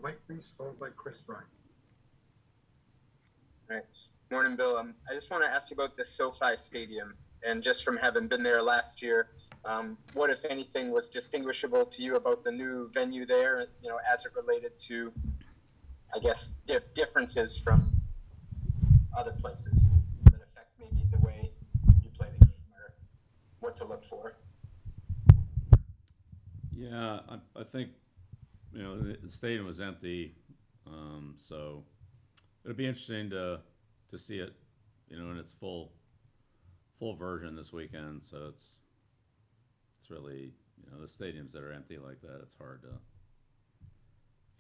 Mike Reese, followed by Chris Ryan. All right. Morning, Bill. I just want to ask you about the SoFi Stadium, and just from having been there last year, what, if anything, was distinguishable to you about the new venue there? As it related to, I guess, differences from other places that affect maybe the way you play the game or what to look for. Yeah, I think the stadium was empty, so it'll be interesting to see it, in its full version this weekend. So it's really the stadiums that are empty like that. It's hard to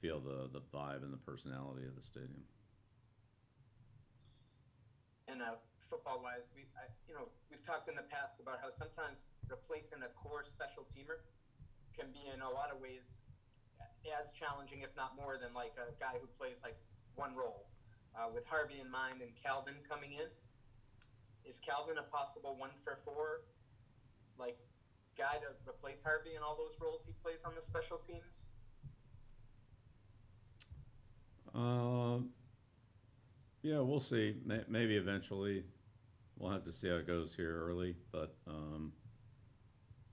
feel the vibe and the personality of the stadium. And football wise, we've talked in the past about how sometimes replacing a core special teamer can be in a lot of ways as challenging, if not more, than like a guy who plays like one role. With Harvey in mind and Calvin coming in, is Calvin a possible 1 for 4 like guy to replace Harvey in all those roles he plays on the special teams? Uh, yeah, we'll see. Maybe eventually. We'll have to see how it goes here early, but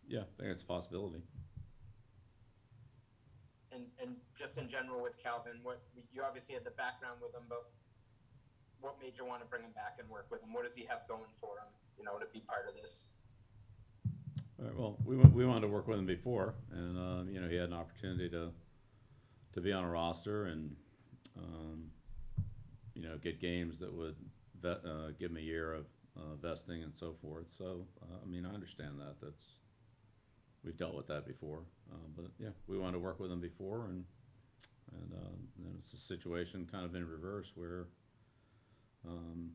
yeah, I think it's a possibility. And just in general with Calvin, what you obviously had the background with him, but what made you want to bring him back and work with him? What does he have going for him, to be part of this? All right, well, we wanted to work with him before, and he had an opportunity to be on a roster and um, get games that would give him a year of vesting and so forth. So I understand that. We've dealt with that before, but yeah, we wanted to work with him before, and it's a situation kind of in reverse where um,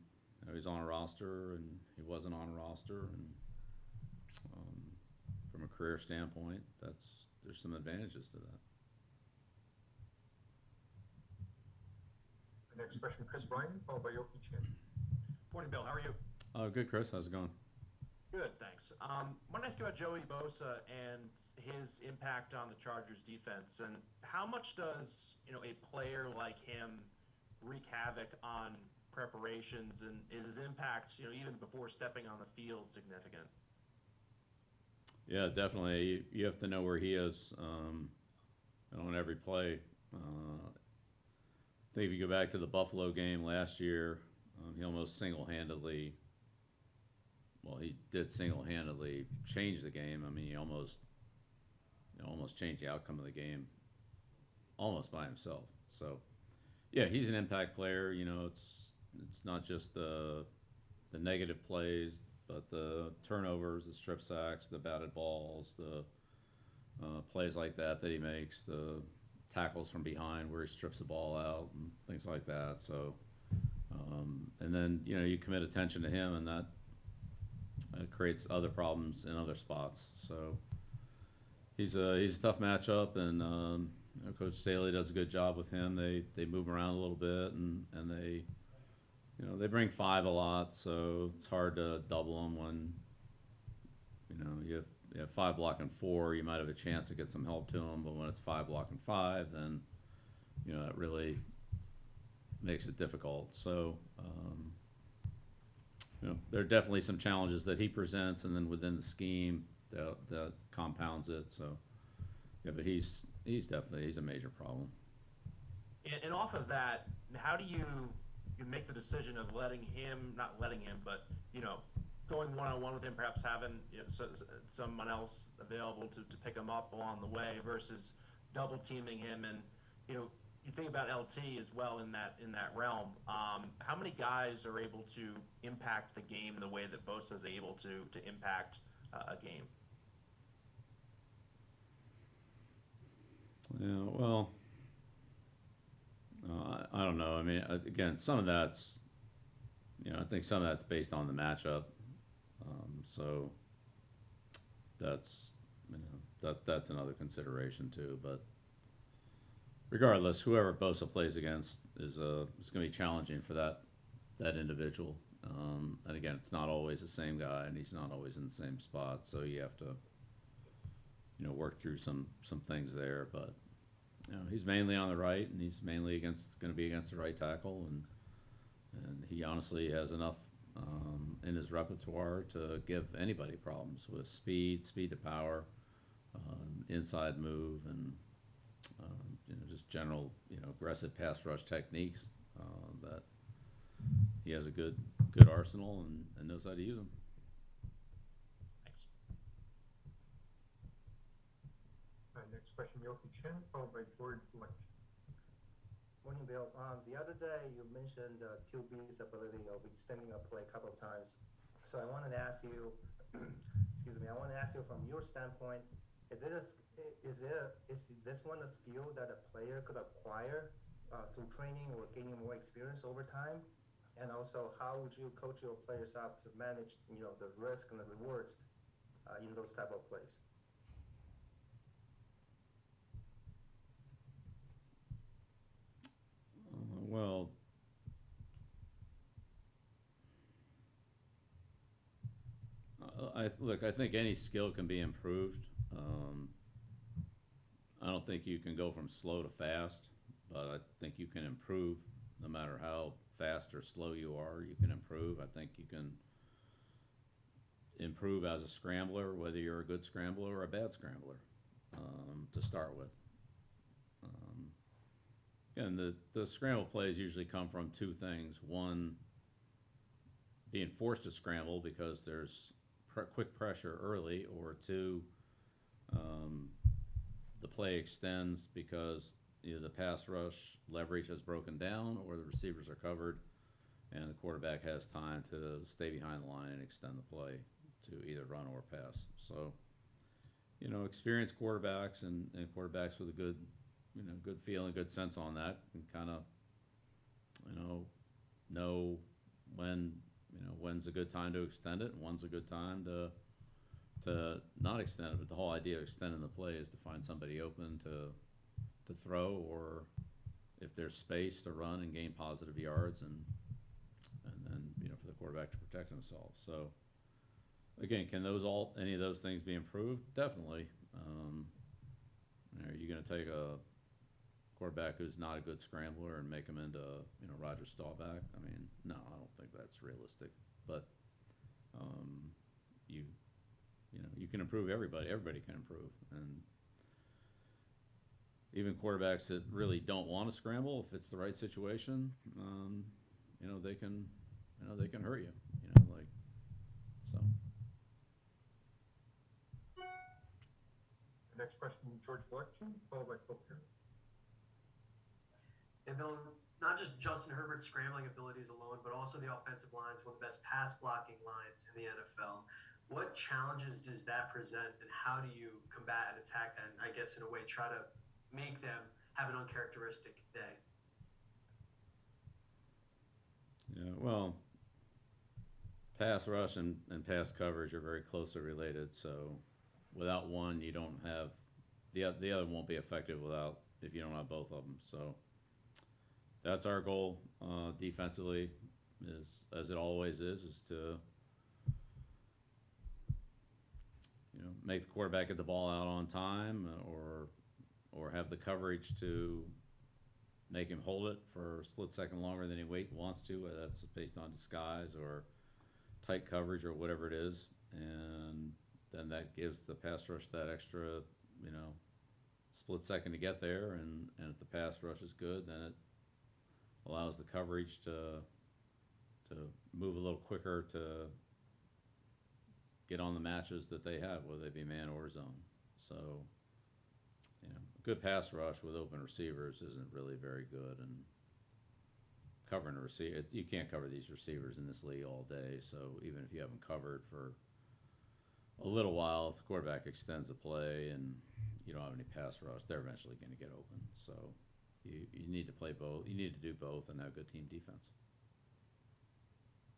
he's on a roster and he wasn't on a roster, and um, from a career standpoint, there's some advantages to that. The next question, Chris Ryan, followed by Yofi Chin. Morning, Bill. How are you? Good, Chris. How's it going? Good, thanks. I want to ask you about Joey Bosa and his impact on the Chargers defense, and how much does a player like him wreak havoc on preparations, and is his impact even before stepping on the field significant? Yeah, definitely. You have to know where he is on every play. I think if you go back to the Buffalo game last year, he almost single-handedly. Well, he did single-handedly change the game. He almost changed the outcome of the game almost by himself. So, yeah, he's an impact player. It's not just the negative plays, but the turnovers, the strip sacks, the batted balls, the plays like that he makes, the tackles from behind where he strips the ball out and things like that. So, and then you commit attention to him, and that creates other problems in other spots. So he's a tough matchup, and Coach Staley does a good job with him. They move around a little bit, and they bring five a lot, so it's hard to double them when you have five blocking four. You might have a chance to get some help to them, but when it's five blocking five, then it really makes it difficult. So there are definitely some challenges that he presents, and then within the scheme that compounds it. So yeah, but he's a major problem. And off of that, how do you make the decision of not letting him, but going one-on-one with him, perhaps having someone else available to pick him up along the way versus double teaming him? And you think about LT as well in that realm. How many guys are able to impact the game the way that Bosa is able to impact a game? Yeah, well, I don't know. Again, some of that's, I think some of that's based on the matchup. So that's, that's another consideration too. But regardless, whoever Bosa plays against is going to be challenging for that individual. And again, it's not always the same guy, and he's not always in the same spot. So you have to, work through some things there. But he's mainly on the right, and he's mainly going to be against the right tackle, and he honestly has enough in his repertoire to give anybody problems with speed to power, inside move, and just general aggressive pass rush techniques. That he has a good arsenal and knows how to use them. Thanks. All right, next question, Yofi Chen, followed by George Belichick. Morning, Bill. The other day you mentioned QB's ability of extending a play a couple of times. So I wanted to ask you, excuse me, I want to ask you from your standpoint, is this one a skill that a player could acquire through training or gaining more experience over time? And also, how would you coach your players up to manage, the risk and the rewards in those type of plays? Well, I think any skill can be improved. I don't think you can go from slow to fast, but I think you can improve no matter how fast or slow you are. You can improve. I think you can improve as a scrambler, whether you're a good scrambler or a bad scrambler, to start with. Again, the scramble plays usually come from two things. One, being forced to scramble because there's quick pressure early, or two, the play extends because either the pass rush leverage has broken down or the receivers are covered and the quarterback has time to stay behind the line and extend the play to either run or pass. So, experienced quarterbacks and quarterbacks with a good feeling, good sense on that, and kind of, know when's a good time to extend it and when's a good time to not extend it. But the whole idea of extending the play is to find somebody open to throw, or if there's space to run and gain positive yards, and then for the quarterback to protect himself. So again, can any of those things be improved? Definitely. Are you going to take a quarterback who's not a good scrambler and make him into Roger Staubach? I mean, no, I don't think that's realistic. But you can improve everybody. Everybody can improve, and even quarterbacks that really don't want to scramble, if it's the right situation, they can hurt you. So. Next question, George Belichick, followed by Phil Perry. And Bill, not just Justin Herbert's scrambling abilities alone, but also the offensive line is one of the best pass blocking lines in the NFL. What challenges does that present, and how do you combat and attack that, and I guess in a way try to make them have an uncharacteristic day? Yeah, well, pass rush and pass coverage are very closely related. So without one, you don't have the other won't be effective if you don't have both of them. So that's our goal defensively, as it always is to make the quarterback get the ball out on time, or have the coverage to make him hold it for a split second longer than he wants to, whether that's based on disguise or tight coverage or whatever it is. And then that gives the pass rush that extra, split second to get there. And if the pass rush is good, then it allows the coverage to move a little quicker to get on the matches that they have, whether they be man or zone. So, a good pass rush with open receivers isn't really very good, and covering a receiver, you can't cover these receivers in this league all day. So even if you have them covered for a little while, if the quarterback extends the play and you don't have any pass rush, they're eventually going to get open. So you need to play both. You need to do both and have good team defense.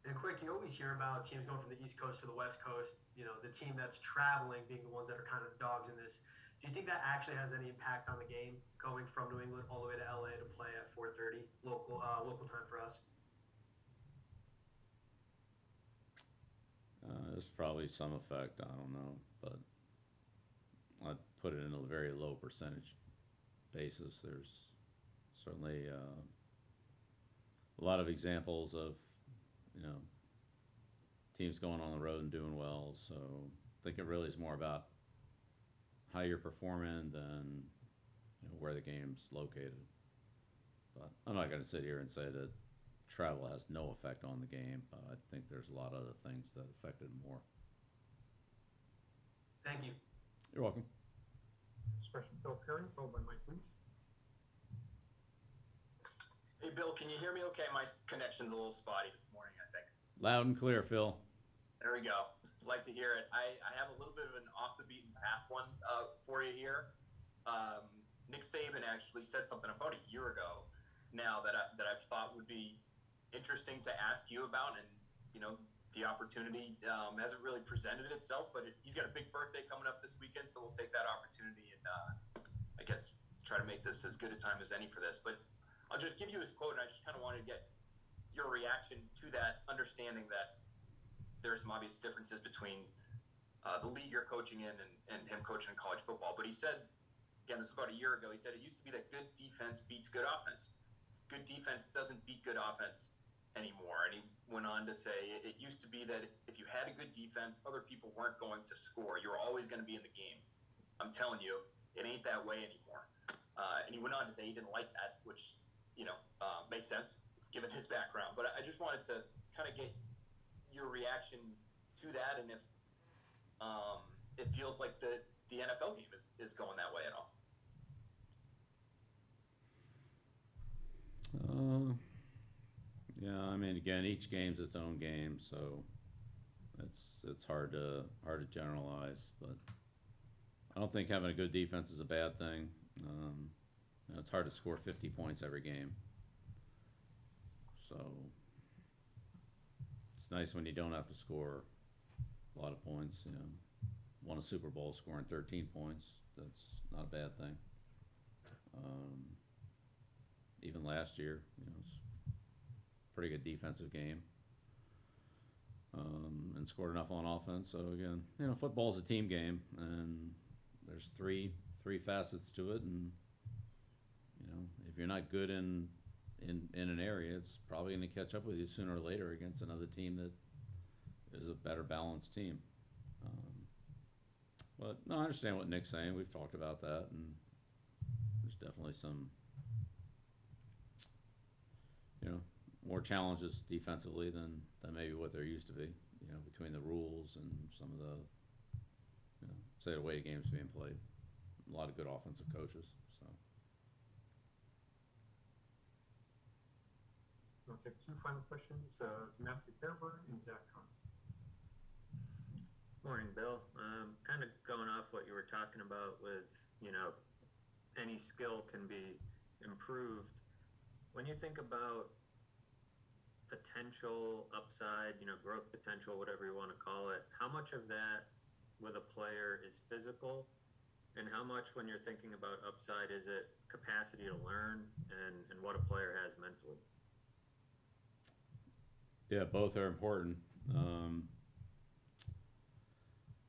And quick, you always hear about teams going from the East Coast to the West Coast, the team that's traveling being the ones that are kind of the dogs in this. Do you think that actually has any impact on the game, going from New England all the way to LA to play at 4:30 local time for us? There's probably some effect. I don't know, but I'd put it in a very low percentage. basis. There's certainly a lot of examples of, you know, teams going on the road and doing well. So I think it really is more about how you're performing than, you know, where the game's located. But I'm not going to sit here and say that travel has no effect on the game. I think there's a lot of other things that affect it more. Thank you. You're welcome. Next question, Phil Perry, followed by Mike Leese. Hey, Bill, can you hear me okay? My connection's a little spotty this morning, I think. Loud and clear, Phil. There we go. I'd like to hear it. I have a little bit of an off-the-beaten-path one for you here. Nick Saban actually said something about a year ago now that I've thought would be interesting to ask you about, and, you know, the opportunity hasn't really presented itself, but he's got a big birthday coming up this weekend, so we'll take that opportunity and I guess try to make this as good a time as any for this. But I'll just give you his quote, and I just kind of wanted to get your reaction to that, understanding that there are some obvious differences between the league you're coaching in and him coaching college football. But he said, again, this was about a year ago, he said it used to be that good defense beats good offense. Good defense doesn't beat good offense anymore. And he went on to say it used to be that if you had a good defense, other people weren't going to score. You were always going to be in the game. I'm telling you, it ain't that way anymore. And he went on to say he didn't like that, which, you know, makes sense given his background. But I just wanted to kind of get your reaction to that, and if it feels like the NFL game is going that way at all. Yeah, I mean, again, each game's its own game, so it's hard to generalize. But I don't think having a good defense is a bad thing. You know, it's hard to score 50 points every game, so it's nice when you don't have to score a lot of points. You know, won a Super Bowl scoring 13 points. That's not a bad thing. Even last year, you know, it's a pretty good defensive game, and scored enough on offense. So again, you know, football's a team game, and there's three facets to it, and, you know, if you're not good in an area, it's probably going to catch up with you sooner or later against another team that is a better balanced team. But no, I understand what Nick's saying. We've talked about that, and there's definitely some, you know, more challenges defensively than maybe what there used to be, you know, between the rules and some of the, you know, say the way the game's being played. A lot of good offensive coaches, so. We'll take two final questions, Matthew Fairburn and Zach Conn. Morning, Bill. Kind of going off what you were talking about with, you know, any skill can be improved. When you think about potential upside, you know, growth potential, whatever you want to call it, how much of that with a player is physical, and how much, when you're thinking about upside, is it capacity to learn and what a player has mentally? Yeah, both are important.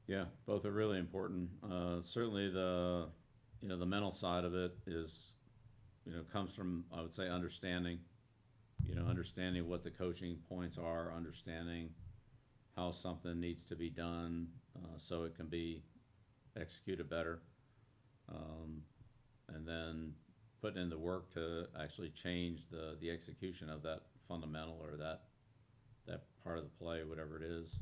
Yeah, both are really important. Certainly the, you know, the mental side of it is, you know, comes from, I would say, understanding, you know, understanding what the coaching points are, understanding how something needs to be done so it can be executed better, and then putting in the work to actually change the execution of that fundamental or that part of the play, whatever it is.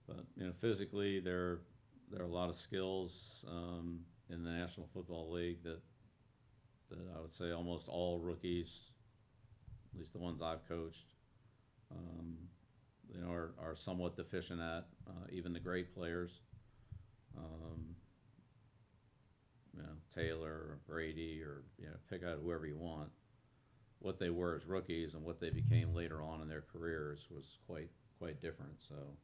But, you know, physically, there are a lot of skills in the National Football League that I would say almost all rookies, at least the ones I've coached, you know, are somewhat deficient at. Even the great players, you know, Taylor or Brady, or, you know, pick out whoever you want. What they were as rookies and what they became later on in their careers was quite different. So,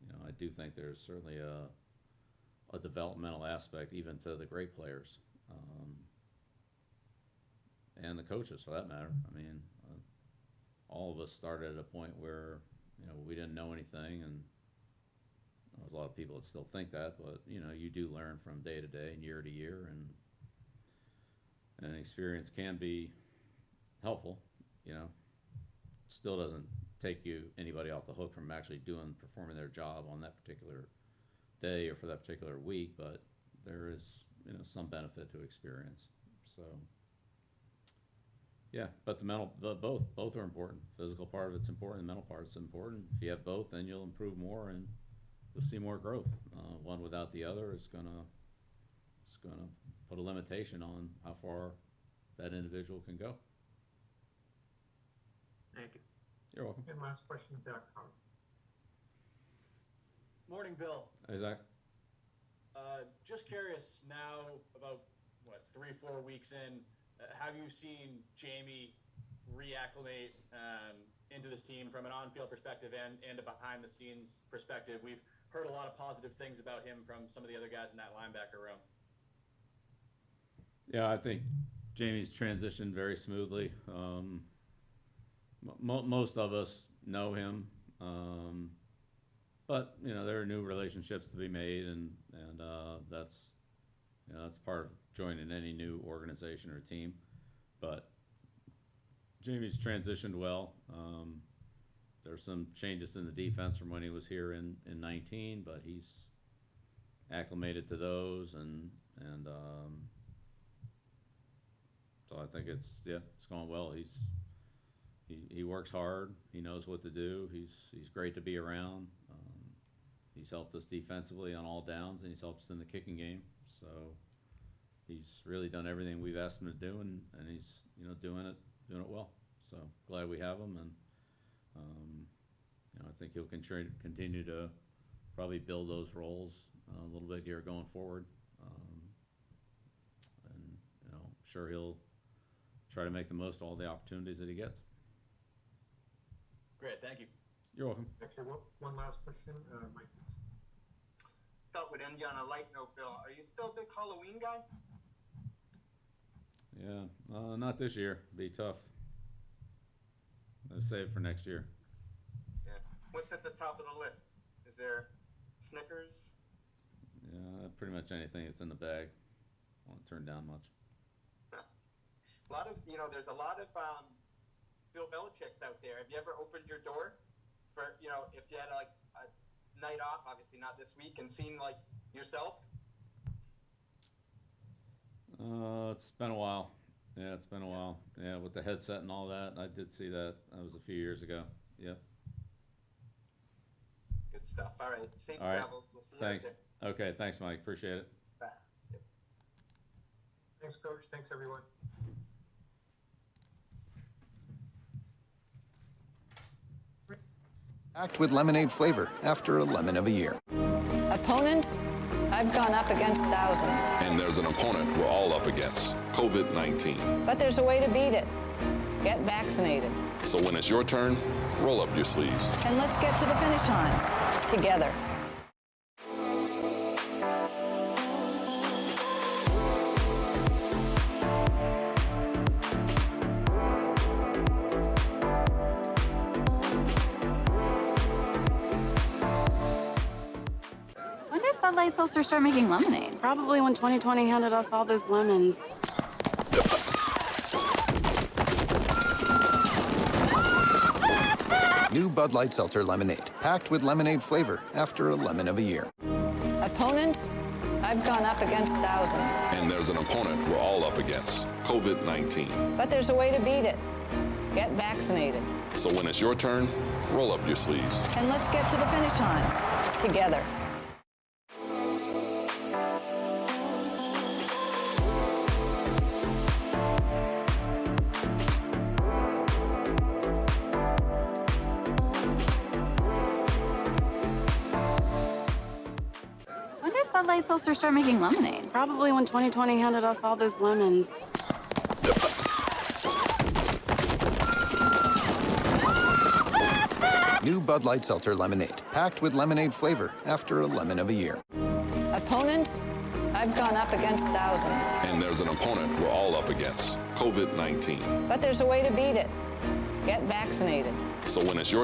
you know, I do think there's certainly a developmental aspect even to the great players, and the coaches for that matter. I mean, all of us started at a point where, you know, we didn't know anything, and There's a lot of people that still think that, but you do learn from day to day and year to year, and experience can be helpful. Still doesn't take anybody off the hook from actually performing their job on that particular day or for that particular week, but there is some benefit to experience. So yeah, but both are important. Physical part of it's important, the mental part is important. If you have both, then you'll improve more and you'll see more growth. One without the other is gonna put a limitation on how far that individual can go. Thank you. You're welcome. And last question, Zach. Morning, Bill. Hey, Zach. Just curious now, about 3-4 weeks in, have you seen Jamie reacclimate into this team from an on-field perspective and a behind-the-scenes perspective? We've heard a lot of positive things about him from some of the other guys in that linebacker room. Yeah, I think Jamie's transitioned very smoothly. Most of us know him, but there are new relationships to be made, and that's part of joining any new organization or team. But Jamie's transitioned well. There's some changes in the defense from when he was here in 19, but he's acclimated to those, and so I think it's going well. He works hard. He knows what to do. He's great to be around. He's helped us defensively on all downs, and he's helped us in the kicking game. So he's really done everything we've asked him to do, and he's doing it well. So glad we have him, and I think he'll continue to probably build those roles a little bit here going forward. And I'm sure he'll try to make the most of all the opportunities that he gets. Great, thank you. You're welcome. Actually, one last question, Mike. Thought we'd end you on a light note, Bill. Are you still a big Halloween guy? Yeah, not this year. Be tough. I'll save it for next year. Yeah. What's at the top of the list? Is there Snickers? Yeah, pretty much anything that's in the bag. Won't turn down much. A lot of, there's a lot of Bill Belichick's out there. Have you ever opened your door for, if you had like a night off, obviously not this week, and seen like yourself? It's been a while. Yeah, it's been a while. Yeah, with the headset and all that, I did see that. That was a few years ago. Yep. Good stuff. All right. Safe All right. travels. We'll see you Thanks. out there. Okay, thanks, Mike. Appreciate it. Bye. Thanks, Coach. Thanks, everyone. Packed with lemonade flavor after a lemon of a year. Opponents? I've gone up against thousands. And there's an opponent we're all up against, COVID-19. But there's a way to beat it. Get vaccinated. So when it's your turn, roll up your sleeves. And let's get to the finish line together. When did Bud Light Seltzer start making lemonade? Probably when 2020 handed us all those lemons. New Bud Light Seltzer Lemonade, packed with lemonade flavor after a lemon of a year. Opponents? I've gone up against thousands. And there's an opponent we're all up against, COVID-19. But there's a way to beat it. Get vaccinated. So when it's your turn, roll up your sleeves. And let's get to the finish line together. When did Bud Light Seltzer start making lemonade? Probably when 2020 handed us all those lemons. New Bud Light Seltzer Lemonade, packed with lemonade flavor after a lemon of a year. Opponents? I've gone up against thousands. And there's an opponent we're all up against, COVID-19. But there's a way to beat it. Get vaccinated. So when it's your